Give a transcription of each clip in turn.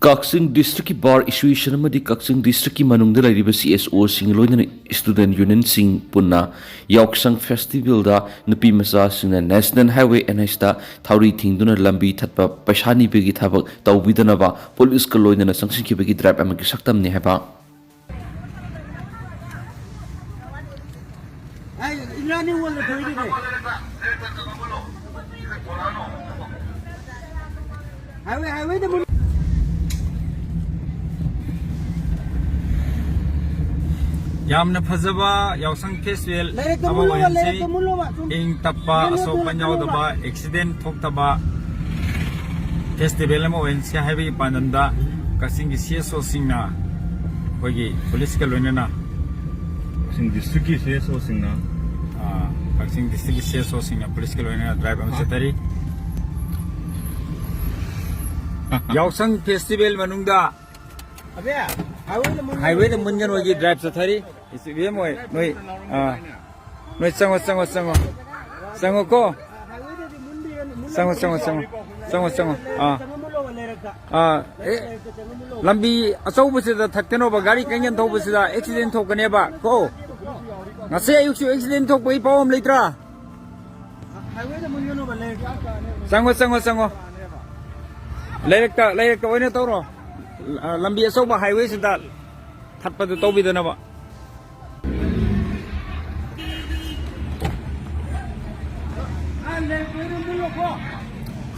Kakching District ki bar association amadi Kakching District ki manungda lairiba CSO sing loinana student union sing punna Yauksang festival da nupi macha singna National Highway NH da thauri thingduna lambi thatpa paisani begi thabak tawbidana ba police ka loinana sangsinki begi drive amagi saktam ne haba यामना फजबा यावसंग festival अमा वहनसी इंग तप्पा असोक पंजाव दबा accident थोक तबा festival अमा वहनसी हाइवे पानंदा कसिंग की सीएसओ सिंगना होगी पुलिस के लोइनना कसिंग डिस्ट्रिक्ट की सीएसओ सिंगना कसिंग डिस्ट्रिक्ट की सीएसओ सिंगना पुलिस के लोइनना ड्राइव अमा चतरी यावसंग फेस्टिवल मनुंगदा हाईवे द मुंजन होगी ड्राइव चतरी इसी भी मोय नोई नोई संगो को संगो लंबी अचौब से थकनो गाड़ी कंगन थोब से एक्सीडेंट थोकने बा को ngase ayuk accident thok pai pawam leitra sango leirekta oina tawro lambi asoba highway sida thatpa du tawbidana ba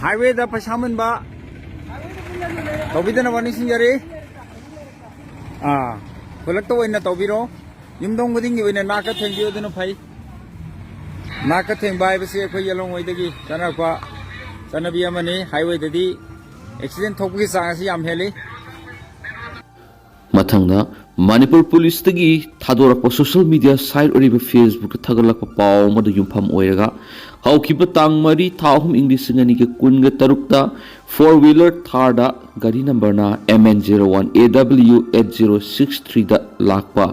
highway da pasaman ba tawbidana ba nisingari kolakta oina tawbiro yumdong guding gi oina naka thengbi oduna phai naka thengba ibse khoi yalong oidagi chana kwa chanabi amani highway dadi accident thokgi changasi yam heli Mathangna Manipur Police tagi thadorapa social media site oriba Facebook thagalakpa paw madu yumpham oiraga haukiba tang mari thahum English ngani ke kunga tarukta four-wheeler Thar da gari number na MN01 AW8063 da lakpa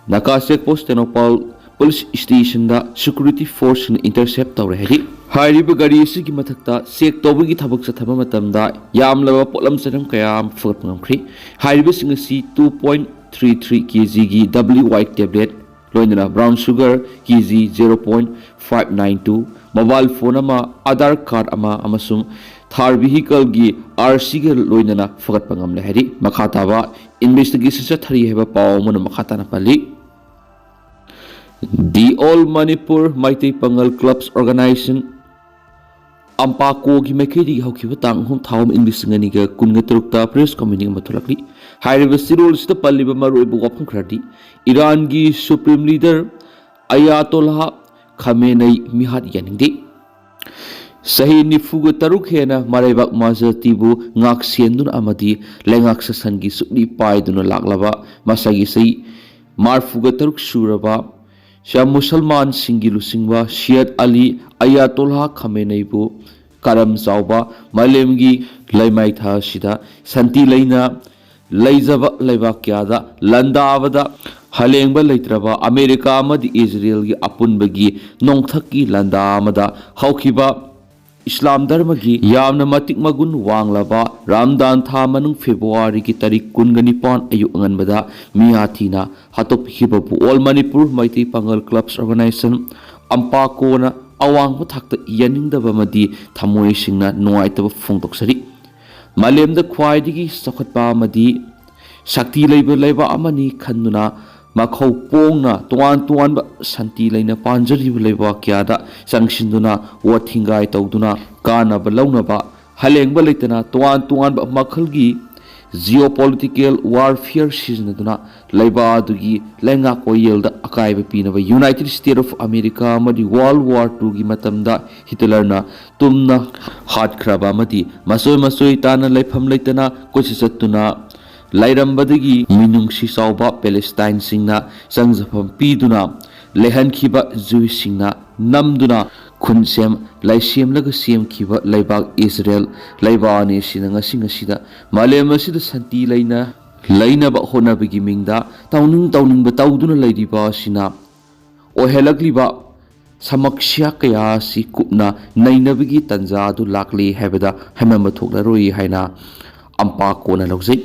Naka checkpost Tenopal Police Station da security force intercept tawre hegi Hairiba gari sigi mathakta sek tawbagi thabak chathaba matamda yamlaba polam charam kayam fagat ngamkhri hairiba singasi 2.33 kg gi W white tablet loinana brown sugar kg 0.592 mobile phone ama Aadhaar card ama amasung Thar vehicle gi RC ge loinana fagat pangam le hari makhataba investigation cha thari heba paw mon makhata na pali The All Manipur Maitai Pangal Clubs Organization Ampako gi mekedi haukiba tang hom thawm English ngani ga kunga trukta press committee mathulakli hairiba sirol sta palliba maroi bu wapam khradi Iran gi supreme leader Ayatollah Khamenei mihat yaningdi Sahi nifuga taruk hena maraibak mazati bu ngak siendun amadi lengak sasan gi sukni paiduna laklaba masagi sei marfuga taruk suraba Shah Musalman Singilu Singwa Syed Ali Ayatollah Khamenei bu karam zawba malemgi laimai tha sida santi leina leijaba leibakyada landavada halengba leitraba America amadi Israel gi apunbagi nongthaki landa amada haukiba Islam dharma gi yamna matik magun wanglaba Ramadan tha manung February ki tarik kungani pon ayu anganbada miathina hatop hibabu All Manipur Maitai Pangal Clubs Organization Ampako na awang thakta yaningdaba madi thamoi singna nuaitaba phongtoksari malemda khwaidigi sakhatpa madi sakti leiba amani khanduna makhau pongna tuan ba santi leina panjari leiba kyada sangshinduna wathingai tawduna kana ba launa ba halengba leitana tuan ba makhalgi geopolitical warfare seasonaduna leiba adugi lenga koyelda akaiba pinaba United States of America madi World War II gi matamda Hitler na tumna hatkraba madi masoi tana leifam leitana kosisatuna Lairambadagi minungsi sauba Palestine singna sangjafam piduna lehan khiba Jewish singna namduna khunsem laisem laga sem khiba leibak Israel leibani sinanga singasida malem asida santi leina ba honabagi mingda tauning ba tauduna leidiba sina ohelakliba samaksya kaya si kupna nainabagi tanza du lakli hebeda hamamba thoklaroi haina ꯑꯝꯄꯥꯀꯣꯅ ꯂꯧꯖꯩ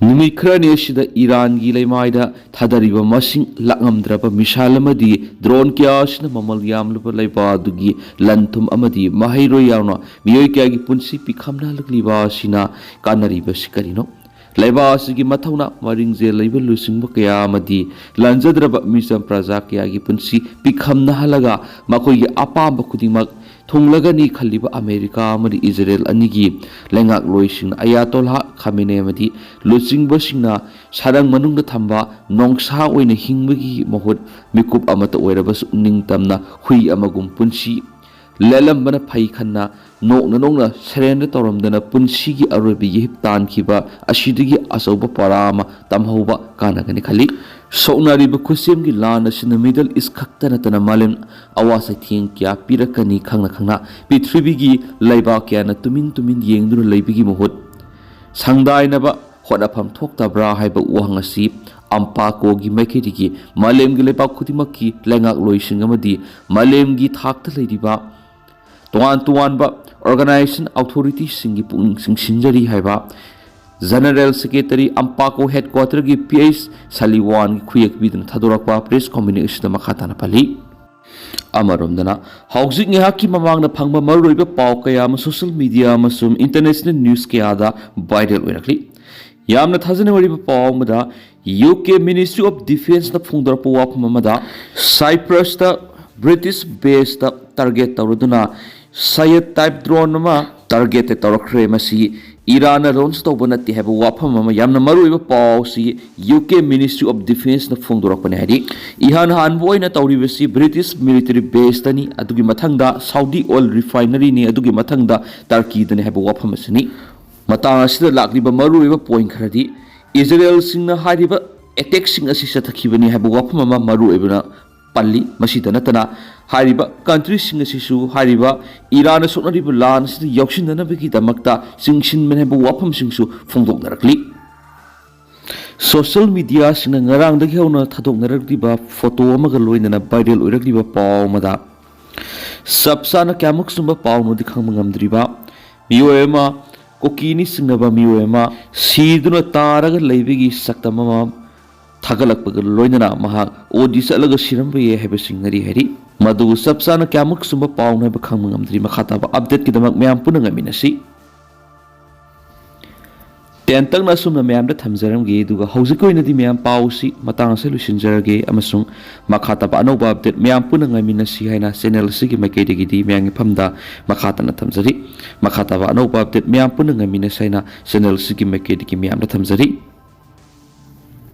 ꯅꯨꯃꯤꯠ ꯈꯔꯅꯤ ꯑꯁꯤꯗ ꯏꯔꯥꯟꯒꯤ ꯂꯩꯃꯥꯏꯗ ꯊꯥꯗꯔꯤꯕ ꯃꯁꯤꯡ ꯂꯥꯛꯉꯝꯗ꯭ꯔꯕ missile ꯑꯃꯗꯤ drone ꯀꯌꯥ ꯑꯁꯤꯅ ꯃꯃꯜ ꯌꯥꯝꯂꯕ ꯂꯩꯕꯥꯛ ꯑꯗꯨꯒꯤ ꯂꯟ ꯊꯨꯝ ꯑꯃꯗꯤ ꯃꯍꯩꯔꯣꯏ ꯌꯥꯎꯅ ꯃꯤꯑꯣꯏ ꯀꯌꯥꯒꯤ ꯄꯨꯟꯁꯤ ꯄꯤꯈꯝꯅꯍꯜꯂꯛꯂꯤꯕ ꯑꯁꯤꯅ ꯀꯥꯟꯅꯔꯤꯕꯁꯤ ꯀꯔꯤꯅꯣ ꯂꯩꯕꯥꯛ ꯑꯁꯤꯒꯤ ꯃꯊꯧꯅꯥ ꯃꯔꯤꯡꯖꯦꯜ ꯂꯩꯕ ꯂꯨꯆꯤꯡꯕ ꯀꯌꯥ ꯑꯃꯗꯤ ꯂꯟꯖꯗ꯭ꯔꯕ ꯃꯤꯆꯝ ꯄ꯭ꯔꯖꯥ ꯀꯌꯥꯒꯤ ꯄꯨꯟꯁꯤ ꯄꯤꯈꯝꯅꯍꯜꯂꯒ ꯃꯈꯣꯏꯒꯤ ꯑꯄꯥꯝꯕ ꯈꯨꯗꯤꯡꯃꯛ ꯊꯨꯡꯂꯒꯅꯤ ꯈꯜꯂꯤꯕ ꯑꯃꯦꯔꯤꯀꯥ ꯑꯃꯗꯤ ꯏꯖꯔꯦꯜ ꯑꯅꯤꯒꯤ ꯂꯩꯉꯥꯛꯂꯣꯏꯁꯤꯡꯅ ꯑꯌꯥꯇꯣꯜꯂꯥ ꯈꯥꯃꯦꯅꯦ ꯑꯃꯗꯤ ꯂꯨꯆꯤꯡꯕꯁꯤꯡꯅ ꯁꯔꯪ ꯃꯅꯨꯡꯗ ꯊꯝꯕ ꯅꯣꯡꯁꯥ ꯑꯣꯏꯅ ꯍꯤꯡꯕꯒꯤ ꯃꯍꯨꯠ ꯃꯤꯀꯨꯞ ꯑꯃꯠꯇ ꯑꯣꯏꯔꯕꯁꯨ ꯅꯤꯡꯇꯝꯅ ꯍꯨꯏ ꯑꯃꯒꯨꯝ ꯄꯨꯟꯁꯤ ꯂꯦꯜꯂꯝꯕꯅ ꯐꯩ ꯈꯟꯅ ꯅꯣꯛꯅ ꯁꯔꯦꯟꯗꯔ ꯇꯧꯔꯝꯗꯅ ꯄꯨꯟꯁꯤꯒꯤ ꯑꯔꯣꯏꯕ ꯌꯦꯍꯤꯞ ꯇꯥꯟꯈꯤꯕ ꯑꯁꯤꯗꯒꯤ ꯑꯆꯧꯕ ꯄꯔꯥ ꯑꯃ ꯇꯝꯍꯧꯕ ꯀꯥꯟꯅꯒꯅꯤ ꯈꯜꯂꯤ ꯁꯣꯛꯅꯔꯤꯕ ꯈꯨꯠꯁꯦꯝꯒꯤ ꯂꯥꯟ ꯑꯁꯤꯅ ꯃꯤꯗꯜ ꯏꯁ ꯈꯛꯇ ꯅꯠꯇꯅ ꯃꯥꯂꯦꯝ ꯑꯋꯥ ꯆꯩꯊꯦꯡ ꯀꯌꯥ ꯄꯤꯔꯛꯀꯅꯤ ꯈꯪꯅ ꯄ꯭ꯔꯤꯊꯤꯕꯤꯒꯤ ꯂꯩꯕꯥꯛ ꯀꯌꯥꯅ ꯇꯨꯃꯤꯟ ꯌꯦꯡꯗꯨꯅ ꯂꯩꯕꯒꯤ ꯃꯍꯨꯠ ꯁꯪꯗꯥꯏꯅꯕ ꯍꯣꯠꯅꯐꯝ ꯊꯣꯛꯇꯕ꯭ꯔꯥ ꯍꯥꯏꯕ ꯋꯥꯍꯪ ꯑꯁꯤ ꯑꯝꯄꯥꯀꯣꯒꯤ ꯃꯥꯏꯀꯩꯗꯒꯤ ꯃꯥꯂꯦꯝꯒꯤ ꯂꯩꯕꯥꯛ ꯈꯨꯗꯤꯡꯃꯛꯀꯤ ꯂꯩꯉꯥꯛꯂꯣꯏꯁꯤꯡ ꯑꯃꯗꯤ ꯃꯥꯂꯦꯝꯒꯤ ꯊꯥꯛꯇ ꯂꯩꯔꯤꯕ ꯇꯣꯉꯥꯟꯕ ꯑꯣꯔꯒꯅꯥꯏꯖꯦꯁꯟ ꯑꯣꯊꯣꯔꯤꯇꯤꯁꯤꯡꯒꯤ ꯄꯨꯛꯅꯤꯡ ꯆꯤꯡꯁꯤꯟꯖꯔꯤ ꯍꯥꯏꯕ ꯖꯦꯅꯔꯦꯜ ꯁꯦꯀ꯭ꯔꯦꯇꯔꯤ ꯑꯝꯄꯥꯀꯣ ꯍꯦꯗꯀ꯭ꯋꯥꯇꯔꯒꯤ ꯄꯤ.ꯑꯩꯆ. ꯁꯂꯤꯋꯥꯟꯒꯤ ꯈꯨꯌꯦꯛ ꯄꯤꯗꯨꯅ ꯊꯥꯗꯣꯔꯛꯄ ꯄ꯭ꯔꯦꯁ ꯀꯝꯃ꯭ꯌꯨꯅꯤꯀꯦ ꯑꯁꯤꯗ ꯃꯈꯥ ꯇꯥꯅ ꯄꯜꯂꯤ ꯑꯃꯔꯣꯝꯗꯅ ꯍꯧꯖꯤꯛ ꯉꯥꯏꯍꯥꯛꯀꯤ ꯃꯃꯥꯡꯗ ꯐꯪꯕ ꯃꯔꯨꯑꯣꯏꯕ ꯄꯥꯎ ꯀꯌꯥ ꯑꯃ ꯁꯣꯁꯤꯌꯦꯜ ꯃꯤꯗꯤꯌా ꯑꯃꯁꯨꯡ ꯏꯟꯇꯔꯅꯦꯁꯅꯦꯜ ꯅ꯭ꯌꯨꯁ ꯀꯌꯥꯗ ꯚꯥꯏꯔꯦꯜ ꯑꯣꯏꯔꯛꯂꯤ ꯌꯥꯝꯅ ꯊꯥꯖꯅ ꯑꯣꯏꯔꯤꯕ ꯄꯥꯎ ꯑꯃꯗ UK ꯃꯤꯅꯤꯁꯇ꯭ꯔꯤ ꯑꯣꯐ ꯗꯤꯐꯦꯟꯁꯅ ꯐꯣꯡꯗꯣꯔꯛꯄ ꯋꯥꯐꯝ ꯑꯃꯗ ꯁꯥꯏꯄ꯭ꯔꯁꯇ ꯕ꯭ꯔꯤꯇꯤꯁ ꯕꯦꯁꯇ ꯇꯥꯔꯒꯦꯠ ꯇꯧꯔꯗꯨꯅ ꯁꯌꯠ ꯇꯥꯏꯞ ꯗ꯭ꯔꯣꯟ ꯑꯃ ꯇꯥꯔꯒꯦꯠ ꯇꯧꯔꯛꯈ꯭ꯔꯦ ꯃꯁꯤ ꯏꯔꯥꯟꯅ ꯂꯣꯟꯆ ꯇꯧꯕ ꯅꯠꯇꯦ ꯍꯥꯏꯕ ꯋꯥꯐꯝ ꯑꯃ ꯌꯥꯝꯅ ꯃꯔꯨꯑꯣꯏꯕ ꯄꯥꯎꯁꯤ UK ꯃꯤꯅꯤꯁꯇ꯭ꯔꯤ ꯑꯣꯐ ꯗꯤꯐꯦꯟꯁꯅ ꯐꯣꯡꯗꯣꯔꯛꯄꯅꯤ ꯍꯥꯏꯗꯤ ꯏꯍꯥꯟ ꯍꯥꯟꯕ ꯑꯣꯏꯅ ꯇꯧꯔꯤꯕꯁꯤ ꯕ꯭ꯔꯤꯇꯤꯁ ꯃꯤꯂꯤꯇꯔꯤ ꯕꯦꯁꯇꯅꯤ ꯑꯗꯨꯒꯤ ꯃꯊꯪꯗ ꯁꯥꯎꯗꯤ ꯑꯣꯏꯜ ꯔꯤꯐꯥꯏꯅꯔꯤꯅꯤ ꯑꯗꯨꯒꯤ ꯃꯊꯪꯗ ꯇꯔꯀꯤꯗꯅꯤ ꯍꯥꯏꯕ ꯋꯥꯐꯝ ꯑꯁꯤꯅꯤ ꯃꯇꯥꯡ ꯑꯁꯤꯗ ꯂꯥꯛꯂꯤꯕ ꯃꯔꯨꯑꯣꯏꯕ ꯄꯣꯏꯟ ꯈꯔꯗꯤ ꯏꯖꯔꯦꯜꯁꯤꯡꯅ ꯍꯥꯏꯔꯤꯕ ꯑꯦꯇꯦꯛꯁꯤꯡ ꯑꯁꯤ ꯆꯠꯊꯈꯤꯕꯅꯤ ꯍꯥꯏꯕ ꯋꯥꯐꯝ ꯑꯃ ꯃꯔꯨꯑꯣꯏꯕꯅ ꯄꯜꯂꯤ ꯃꯁꯤꯗ ꯅꯠꯇꯅ ꯍꯥꯏꯔꯤꯕ ꯀꯟꯇ꯭ꯔꯤꯁꯤꯡ ꯑꯁꯤꯁꯨ ꯍꯥꯏꯔꯤꯕ ꯏꯔꯥꯟꯅ ꯁꯣꯛꯅꯔꯤꯕ ꯂꯥꯟ ꯑꯁꯤꯗ ꯌꯥꯎꯁꯤꯟꯅꯅꯕꯒꯤꯗꯃꯛꯇ ꯆꯤꯡꯁꯤꯟꯕꯅꯤ ꯍꯥꯏꯕ ꯋꯥꯐꯝꯁꯤꯡꯁꯨ ꯐꯣꯡꯗꯣꯛꯅꯔꯛꯂꯤ ꯁꯣꯁꯤꯌꯦꯜ ꯃꯤꯗꯤꯌꯥꯁꯤꯡꯅ ꯉꯔꯥꯡꯗꯒꯤ ꯍꯧꯅ ꯊꯥꯗꯣꯛꯅꯔꯛꯂꯤꯕ ꯐꯣꯇꯣ ꯑꯃꯒ ꯂꯣꯏꯅꯅ ꯚꯥꯏꯔꯦꯜ ꯑꯣꯏꯔꯛꯂꯤꯕ ꯄꯥꯎ ꯑꯃꯗ ꯆꯞ ꯆꯥꯅ ꯀꯌꯥꯃꯨꯛ ꯆꯨꯝꯕ ꯄꯥꯎꯅꯣꯗꯤ ꯈꯪꯕ ꯉꯝꯗ꯭ꯔꯤꯕ ꯃꯤꯑꯣꯏ ꯑꯃ ꯀꯨꯀꯤꯅꯤ ꯆꯤꯡꯅꯕ ꯃꯤꯑꯣꯏ ꯑꯃ ꯁꯤꯗꯨꯅ ꯇꯥꯔꯒ ꯂꯩꯕꯒꯤ ꯁꯛꯇꯝ ꯑꯃ ꯊꯥꯒꯠꯂꯛꯄꯒ ꯂꯣꯏꯅꯅ ꯃꯍꯥꯛ ꯑꯣꯗꯤ ꯆꯠꯂꯒ ꯁꯤꯔꯝꯕ ꯌꯥꯏ ꯍꯥꯏꯕ ꯆꯤꯡꯅꯔꯤ ꯍꯥꯏꯔꯤ ꯃꯗꯨ ꯆꯞ ꯆꯥꯅ ꯀꯌꯥꯃꯨꯛ ꯆꯨꯝꯕ ꯄꯥꯎꯅꯣ ꯍꯥꯏꯕ ꯈꯪꯕ ꯉꯝꯗ꯭ꯔꯤ ꯃꯈꯥ ꯇꯥꯕ ꯑꯞꯗꯦꯠꯀꯤꯗꯃꯛ ꯃꯌꯥꯝ ꯄꯨꯟꯅ ꯉꯥꯏꯃꯤꯟꯅꯁꯤ ꯇꯦꯟꯇꯛꯅ ꯑꯁꯨꯝꯅ ꯃꯌꯥꯝꯗ ꯊꯝꯖꯔꯝꯒꯦ ꯑꯗꯨꯒ ꯍꯧꯖꯤꯛꯀꯤ ꯑꯣꯏꯅꯗꯤ ꯃꯌꯥꯝ ꯄꯥꯎꯁꯤ ꯃꯇꯥꯡ ꯑꯁꯤ ꯂꯣꯏꯁꯤꯟꯖꯔꯒꯦ ꯑꯃꯁꯨꯡ ꯃꯈꯥ ꯇꯥꯕ ꯑꯅꯧꯕ ꯑꯞꯗꯦꯠ ꯃꯌꯥꯝ ꯄꯨꯟꯅ ꯉꯥꯏꯃꯤꯟꯅꯁꯤ ꯍꯥꯏꯅ ꯆꯦꯅꯦꯜ ꯑꯁꯤꯒꯤ ꯃꯥꯏꯀꯩꯗꯒꯤꯗꯤ ꯃꯌꯥꯝꯒꯤ ꯐꯝꯗ ꯃꯈꯥ ꯇꯥꯅ ꯊꯝꯖꯔꯤ ꯃꯈꯥ ꯇꯥꯕ ꯑꯅꯧꯕ ꯑꯞꯗꯦꯠ ꯃꯌꯥꯝ ꯄꯨꯟꯅ ꯉꯥꯏꯃꯤꯟꯅꯁꯤ ꯍꯥꯏꯅ ꯆꯦꯅꯦꯜ ꯑꯁꯤꯒꯤ ꯃꯥꯏꯀꯩꯗꯒꯤ ꯃꯌꯥꯝꯗ ꯊꯝꯖꯔꯤ